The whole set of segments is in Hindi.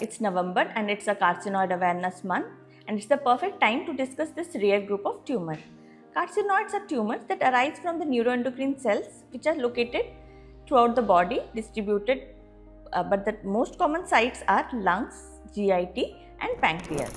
It's November and it's a carcinoid awareness month, and it's the perfect time to discuss this rare group of tumor. Carcinoids are tumors that arise from the neuroendocrine cells which are located throughout the body, distributed, but the most common sites are lungs, GIT and pancreas.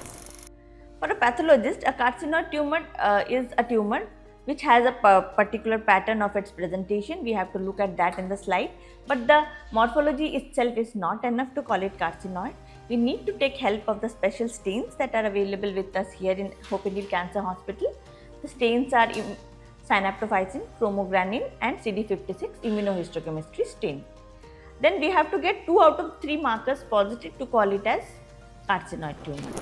For a pathologist, a carcinoid tumor is a tumor which has a particular pattern of its presentation. We have to look at that in the slide, but the morphology itself is not enough to call it carcinoid. We need to take help of the special stains that are available with us here in Hope Indian Cancer Hospital. The stains are synaptophysin, chromogranin and CD56 immunohistochemistry stain. Then we have to get 2 out of 3 markers positive to call it as carcinoid tumor.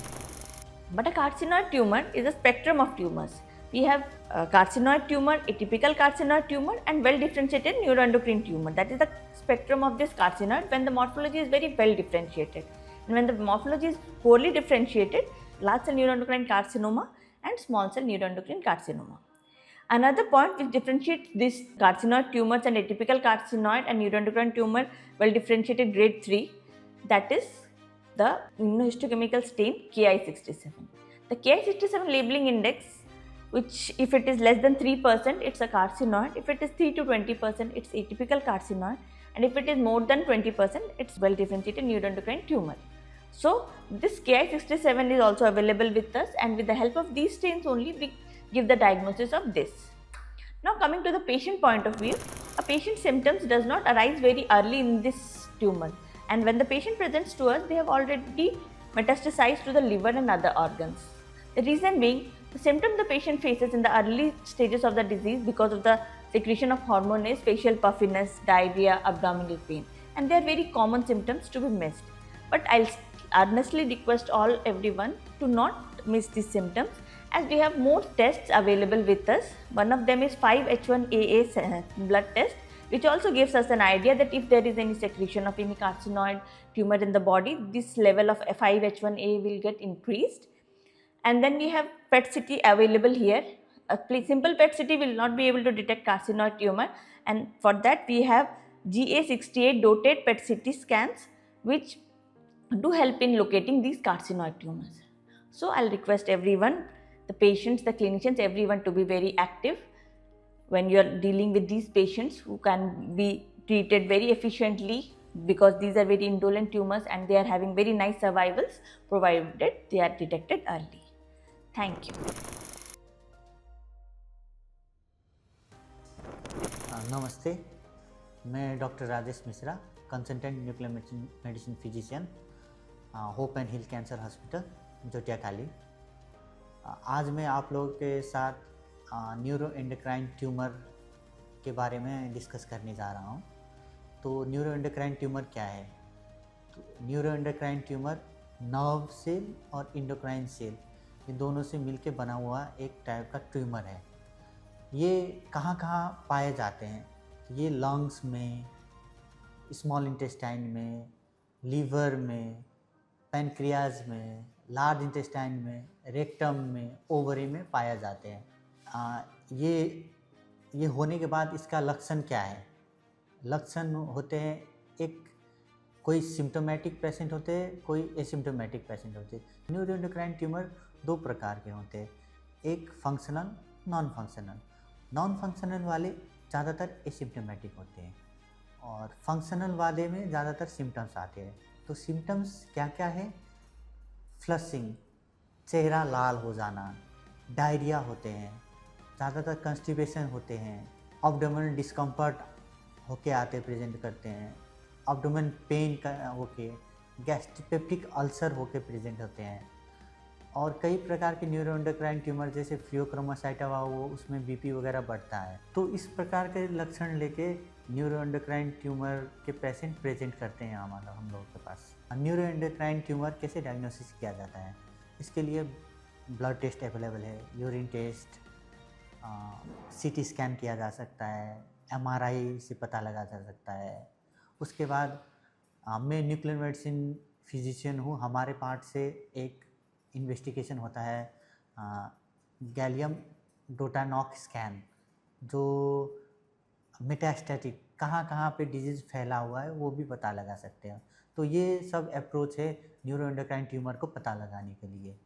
But a carcinoid tumor is a spectrum of tumors. We have a carcinoid tumor, atypical carcinoid tumor and well differentiated neuroendocrine tumor. That is the spectrum of this carcinoid when the morphology is very well differentiated. And when the morphology is poorly differentiated, large cell neuroendocrine carcinoma and small cell neuroendocrine carcinoma. Another point which differentiates these carcinoid tumors and atypical carcinoid and neuroendocrine tumor well differentiated grade 3, that is the immunohistochemical stain Ki67. The Ki67 labeling index, which if it is less than 3%, it's a carcinoid. If it is 3 to 20%, it's atypical carcinoid. And if it is more than 20%, it's well differentiated neuroendocrine tumor. So this Ki67 is also available with us, and with the help of these stains only we give the diagnosis of this. Now coming to the patient point of view, a patient's symptoms does not arise very early in this tumor, and when the patient presents to us, they have already metastasized to the liver and other organs. The reason being, the symptom the patient faces in the early stages of the disease because of the secretion of hormone is facial puffiness, diarrhea, abdominal pain, and they are very common symptoms to be missed. But I'll earnestly request everyone to not miss these symptoms, as we have more tests available with us. One of them is 5-HT1AA blood test, which also gives us an idea that if there is any secretion of any carcinoid tumor in the body, this level of 5-HT1A will get increased. And then we have PET-CT available here. A simple PET-CT will not be able to detect carcinoid tumor, and for that we have GA68 dotted PET-CT scans which do help in locating these carcinoid tumors. So I'll request everyone, the patients, the clinicians, everyone to be very active when you are dealing with these patients who can be treated very efficiently, because these are very indolent tumors and they are having very nice survivals provided they are detected early. Thank you. नमस्ते, मैं doctor Rajesh Mishra, consultant nuclear medicine physician, hope and heal cancer hospital, Jotiyakhali. आज मैं आप लोगों के साथ न्यूरोएंडोक्राइन ट्यूमर के बारे में डिस्कस करने जा रहा हूँ। तो न्यूरोएंडोक्राइन ट्यूमर क्या है? तो न्यूरोएंडोक्राइन ट्यूमर नर्व सेल और एंडोक्राइन सेल, ये दोनों से मिलके बना हुआ एक टाइप का ट्यूमर है। ये कहाँ कहाँ पाए जाते हैं? ये लंग्स में, स्मॉल इंटेस्टाइन में, लीवर में, पैनक्रियाज में, लार्ज इंटेस्टाइन में, रेक्टम में, ओवरी में पाए जाते हैं। ये होने के बाद इसका लक्षण क्या है? लक्षण होते हैं, एक कोई सिम्टोमेटिक पेशेंट होते हैं, कोई एसिम्टोमेटिक पेशेंट होते हैं। न्यूरोएंडोक्राइन ट्यूमर 2 प्रकार के होते हैं, एक functional, non functional. Non functional वाले ज़्यादातर एसिम्टोमेटिक होते हैं और फंक्शनल वाले में ज़्यादातर सिम्टम्स आते हैं। तो सिम्टम्स क्या क्या है? फ्लशिंग, चेहरा लाल हो जाना, डायरिया होते हैं, ज़्यादातर कंस्टिपेशन होते हैं, एब्डोमेनल डिस्कम्फर्ट होके आते प्रेजेंट करते हैं, एब्डोमेन पेन का होके, गैस्ट्रोपेप्टिक अल्सर होके प्रेजेंट होते हैं। और कई प्रकार के न्यूरोएंडोक्राइन ट्यूमर जैसे फ्लियोक्रोमासाइटा वो, उसमें बीपी वगैरह बढ़ता है। तो इस प्रकार के लक्षण लेके न्यूरोएंडोक्राइन ट्यूमर के पेशेंट प्रेजेंट करते हैं हम लोगों के पास। न्यूरोएंडोक्राइन ट्यूमर कैसे डायग्नोसिस किया जाता है? इसके लिए ब्लड टेस्ट अवेलेबल है, यूरिन टेस्ट, सीटी स्कैन किया जा सकता है, एमआरआई से पता लगा जा सकता है। उसके बाद मैं न्यूक्लियर मेडिसिन फिजिशियन हूँ, हमारे पार्ट से एक इन्वेस्टिगेशन होता है गैलियम डोटानॉक स्कैन, जो मेटास्टैटिक कहाँ पे डिजीज़ फैला हुआ है वो भी पता लगा सकते हैं। तो ये सब अप्रोच है न्यूरोएंडोक्राइन ट्यूमर को पता लगाने के लिए।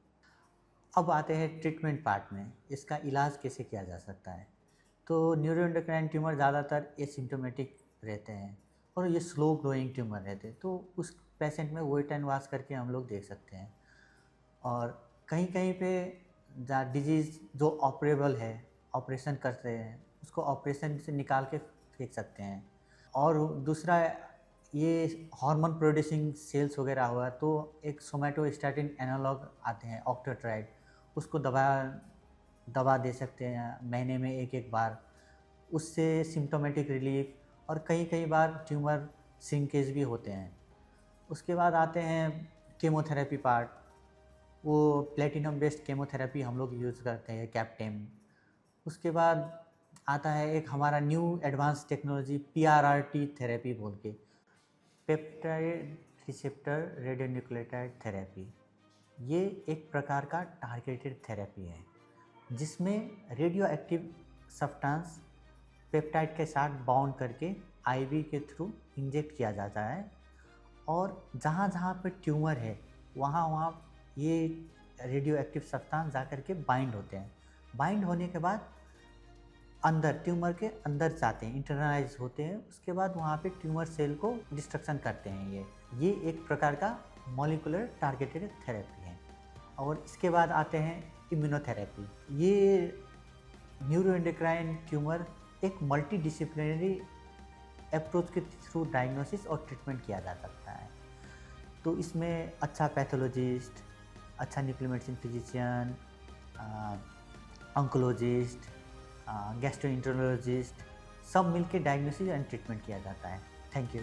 अब आते हैं ट्रीटमेंट पार्ट में, इसका इलाज कैसे किया जा सकता है। तो न्यूरोएंडोक्राइन ट्यूमर ज़्यादातर एसिम्प्टोमेटिक रहते हैं और ये स्लो ग्रोइंग ट्यूमर रहते हैं, तो उस पेशेंट में वेट एंड वॉश करके हम लोग देख सकते हैं। और कहीं कहीं पे जहाँ डिजीज़ जो ऑपरेबल है, ऑपरेशन करते हैं, उसको ऑपरेशन से निकाल के फेंक सकते हैं। और दूसरा ये हार्मोन प्रोड्यूसिंग सेल्स वगैरह हुआ तो एक सोमैटोस्टैटिन एनालॉग आते हैं ऑक्ट्राट्राइड, उसको दवा दे सकते हैं महीने में एक बार, उससे सिम्टोमेटिक रिलीफ और कई बार ट्यूमर श्रिंकेज भी होते हैं। उसके बाद आते हैं केमोथेरेपी पार्ट, वो प्लेटिनम बेस्ड केमोथेरेपी हम लोग यूज़ करते हैं कैप्टेम। उसके बाद आता है एक हमारा new advance technology PRRT therapy बोल के, पेप्टाइड रिसेप्टर रेडियोन्यूक्लियोटाइड थेरेपी। ये एक प्रकार का टारगेटेड थेरेपी है जिसमें रेडियो एक्टिव सब्सटेंस पेप्टाइड के साथ बाउंड करके IV के थ्रू इंजेक्ट किया जाता है और जहाँ पे ट्यूमर है वहाँ ये रेडियो एक्टिव सब्सटेंस जा कर के बाइंड होते हैं। बाइंड होने के बाद अंदर ट्यूमर के अंदर जाते हैं, इंटरनलाइज होते हैं। उसके बाद वहाँ पे ट्यूमर सेल को डिस्ट्रक्शन करते हैं। ये एक प्रकार का मॉलिक्यूलर टारगेटेड थेरेपी है। और इसके बाद आते हैं इम्यूनोथेरेपी। ये न्यूरोएंडोक्राइन ट्यूमर एक मल्टीडिसिप्लिनरी अप्रोच के थ्रू डायग्नोसिस और ट्रीटमेंट किया जा सकता है। तो इसमें अच्छा पैथोलॉजिस्ट, अच्छा nuclear medicine physician, oncologist, gastroenterologist सब मिलके डायग्नोसिस एंड ट्रीटमेंट किया जाता है। Thank you.